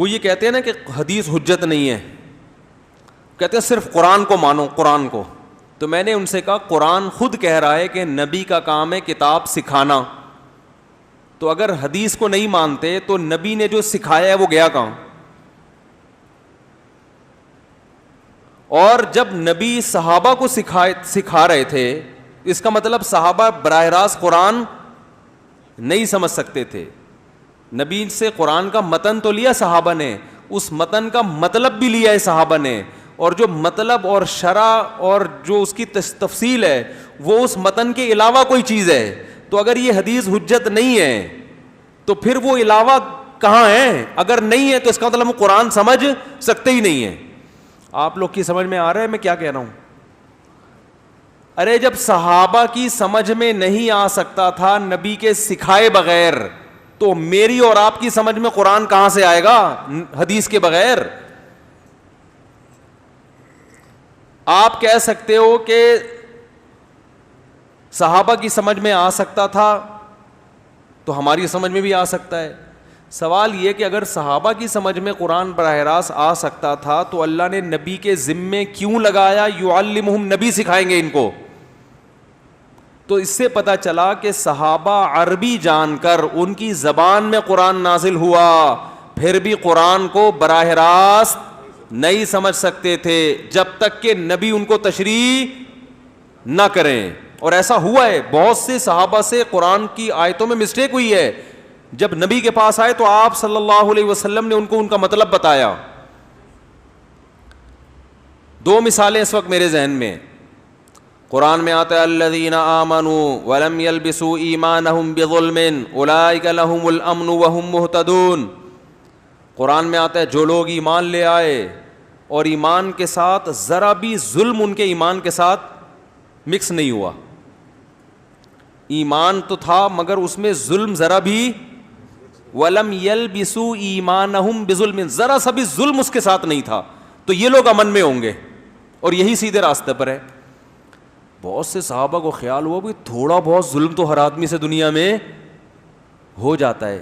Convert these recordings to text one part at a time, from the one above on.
وہ یہ کہتے ہیں نا کہ حدیث حجت نہیں ہے, کہتے ہیں صرف قرآن کو مانو, قرآن کو. تو میں نے ان سے کہا قرآن خود کہہ رہا ہے کہ نبی کا کام ہے کتاب سکھانا, تو اگر حدیث کو نہیں مانتے تو نبی نے جو سکھایا ہے وہ گیا کہاں؟ اور جب نبی صحابہ کو سکھا رہے تھے, اس کا مطلب صحابہ براہ راست قرآن نہیں سمجھ سکتے تھے. نبی سے قرآن کا متن تو لیا صحابہ نے, اس متن کا مطلب بھی لیا ہے صحابہ نے, اور جو مطلب اور شرح اور جو اس کی تفصیل ہے وہ اس متن کے علاوہ کوئی چیز ہے. تو اگر یہ حدیث حجت نہیں ہے تو پھر وہ علاوہ کہاں ہے؟ اگر نہیں ہے تو اس کا مطلب ہم قرآن سمجھ سکتے ہی نہیں ہیں. آپ لوگ کی سمجھ میں آ رہا ہے میں کیا کہہ رہا ہوں؟ ارے جب صحابہ کی سمجھ میں نہیں آ سکتا تھا نبی کے سکھائے بغیر, تو میری اور آپ کی سمجھ میں قرآن کہاں سے آئے گا حدیث کے بغیر؟ آپ کہہ سکتے ہو کہ صحابہ کی سمجھ میں آ سکتا تھا تو ہماری سمجھ میں بھی آ سکتا ہے. سوال یہ کہ اگر صحابہ کی سمجھ میں قرآن براہ راست آ سکتا تھا تو اللہ نے نبی کے ذمے کیوں لگایا یعلمہم, نبی سکھائیں گے ان کو؟ تو اس سے پتہ چلا کہ صحابہ عربی جان کر ان کی زبان میں قرآن نازل ہوا, پھر بھی قرآن کو براہ راست نہیں سمجھ سکتے تھے جب تک کہ نبی ان کو تشریح نہ کریں. اور ایسا ہوا ہے, بہت سے صحابہ سے قرآن کی آیتوں میں مسٹیک ہوئی ہے. جب نبی کے پاس آئے تو آپ صلی اللہ علیہ وسلم نے ان کو ان کا مطلب بتایا. دو مثالیں اس وقت میرے ذہن میں. قرآن میں آتا ہے الذین آمنوا ولم یلبسوا ایمانہم بظلم اولئک لہم الامن وہم مہتدون. قرآن میں آتا ہے جو لوگ ایمان لے آئے اور ایمان کے ساتھ ذرا بھی ظلم ان کے ایمان کے ساتھ مکس نہیں ہوا, ایمان تو تھا مگر اس میں ظلم ذرا بھی, وَلَمْ يَلْبِسُوا إِيمَانَهُمْ بِظُلْمٍ, ذرا سا بھی ظلم اس کے ساتھ نہیں تھا, تو یہ لوگ امن میں ہوں گے اور یہی سیدھے راستے پر ہے. بہت سے صحابہ کو خیال ہوا بھی تھوڑا بہت ظلم تو ہر آدمی سے دنیا میں ہو جاتا ہے.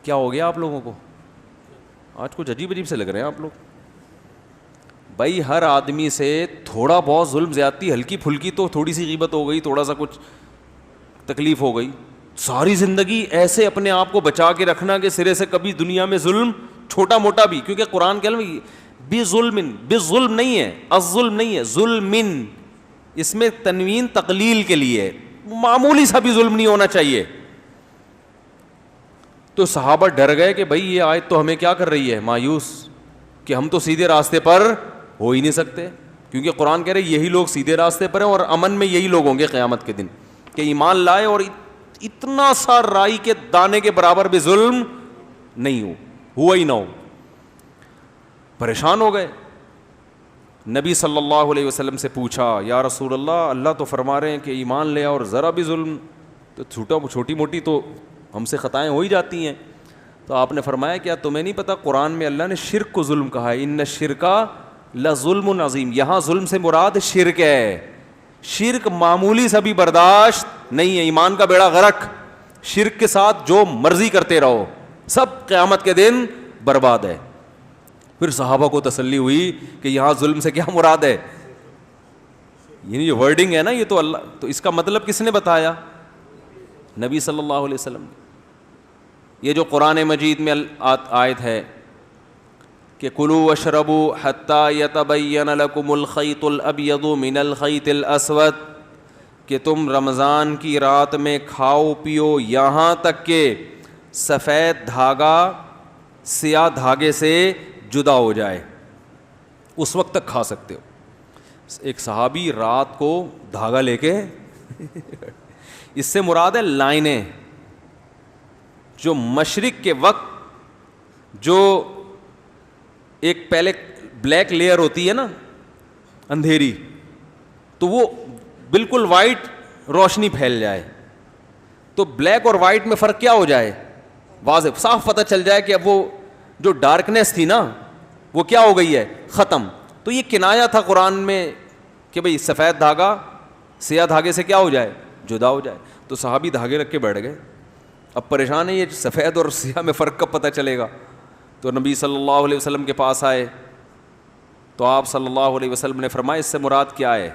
کیا ہو گیا آپ لوگوں کو؟ آج کچھ عجیب عجیب سے لگ رہے ہیں آپ لوگ. بھائی ہر آدمی سے تھوڑا بہت ظلم زیادتی ہلکی پھلکی تو تھوڑی سی غیبت ہو گئی, تھوڑا سا کچھ تکلیف ہو گئی, ساری زندگی ایسے اپنے آپ کو بچا کے رکھنا کہ سرے سے کبھی دنیا میں ظلم چھوٹا موٹا بھی, کیونکہ قرآن کے بظلم, بظلم نہیں ہے, الظلم نہیں ہے, ظلمن, اس میں تنوین تقلیل کے لیے, معمولی سا بھی ظلم نہیں ہونا چاہیے. تو صحابہ ڈر گئے کہ بھائی یہ آیت تو ہمیں کیا کر رہی ہے, مایوس, کہ ہم تو سیدھے راستے پر ہو ہی نہیں سکتے, کیونکہ قرآن کہہ رہے یہی لوگ سیدھے راستے پر ہیں اور امن میں یہی لوگ ہوں گے قیامت کے دن, کہ ایمان لائے اور اتنا سا رائی کے دانے کے برابر بھی ظلم نہیں ہوا ہی نہ ہو. پریشان ہو گئے. نبی صلی اللہ علیہ وسلم سے پوچھا یا رسول اللہ, اللہ تو فرما رہے ہیں کہ ایمان لے اور ذرا بھی ظلم, تو چھوٹی موٹی تو ہم سے خطائیں ہو ہی جاتی ہیں. تو آپ نے فرمایا کیا تمہیں نہیں پتا قرآن میں اللہ نے شرک کو ظلم کہا ہے, ان الشرک لظلم عظیم. یہاں ظلم سے مراد شرک ہے, شرک معمولی سا بھی برداشت نہیں ہے, ایمان کا بیڑا غرق, شرک کے ساتھ جو مرضی کرتے رہو سب قیامت کے دن برباد ہے. پھر صحابہ کو تسلی ہوئی کہ یہاں ظلم سے کیا مراد ہے, یعنی یہ ورڈنگ ہے نا یہ تو اللہ, تو اس کا مطلب کس نے بتایا؟ نبی صلی اللہ علیہ وسلم نے. یہ جو قرآن مجید میں آیت ہے کہ کلوا واشربوا حتی یتبین لکم الخیط الابیض من الخیط الاسود, کہ تم رمضان کی رات میں کھاؤ پیو یہاں تک کہ سفید دھاگا سیاہ دھاگے سے جدا ہو جائے, اس وقت تک کھا سکتے ہو. ایک صحابی رات کو دھاگا لے کے اس سے مراد ہے لائنیں, جو مشرق کے وقت جو ایک پہلے بلیک لیئر ہوتی ہے نا اندھیری, تو وہ بالکل وائٹ روشنی پھیل جائے, تو بلیک اور وائٹ میں فرق کیا ہو جائے, واضح صاف پتہ چل جائے کہ اب وہ جو ڈارکنیس تھی نا وہ کیا ہو گئی ہے, ختم. تو یہ کنایا تھا قرآن میں کہ بھئی سفید دھاگا سیاہ دھاگے سے کیا ہو جائے, جدا ہو جائے. تو صحابی دھاگے رکھ کے بیٹھ گئے, اب پریشان ہے یہ سفید اور سیاہ میں فرق کب پتہ چلے گا. تو نبی صلی اللہ علیہ وسلم کے پاس آئے تو آپ صلی اللہ علیہ وسلم نے فرمایا اس سے مراد کیا ہے؟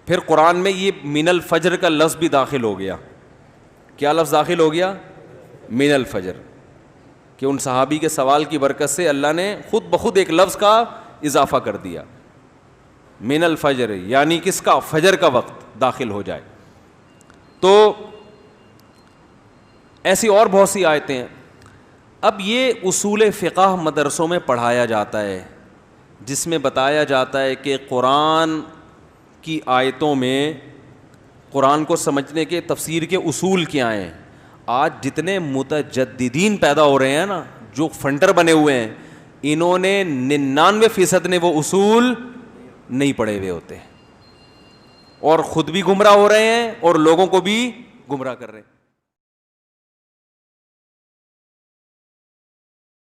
پھر قرآن میں یہ من الفجر کا لفظ بھی داخل ہو گیا. کیا لفظ داخل ہو گیا؟ من الفجر. کہ ان صحابی کے سوال کی برکت سے اللہ نے خود بخود ایک لفظ کا اضافہ کر دیا, من الفجر, یعنی کس کا؟ فجر کا وقت داخل ہو جائے. تو ایسی اور بہت سی آیتیں ہیں. اب یہ اصول فقہ مدرسوں میں پڑھایا جاتا ہے, جس میں بتایا جاتا ہے کہ قرآن کی آیتوں میں قرآن کو سمجھنے کے تفسیر کے اصول کیا ہیں. آج جتنے متجددین پیدا ہو رہے ہیں نا, جو فنڈر بنے ہوئے ہیں, انہوں نے 99% نے وہ اصول نہیں پڑھے ہوئے ہوتے, اور خود بھی گمراہ ہو رہے ہیں اور لوگوں کو بھی گمراہ کر رہے ہیں.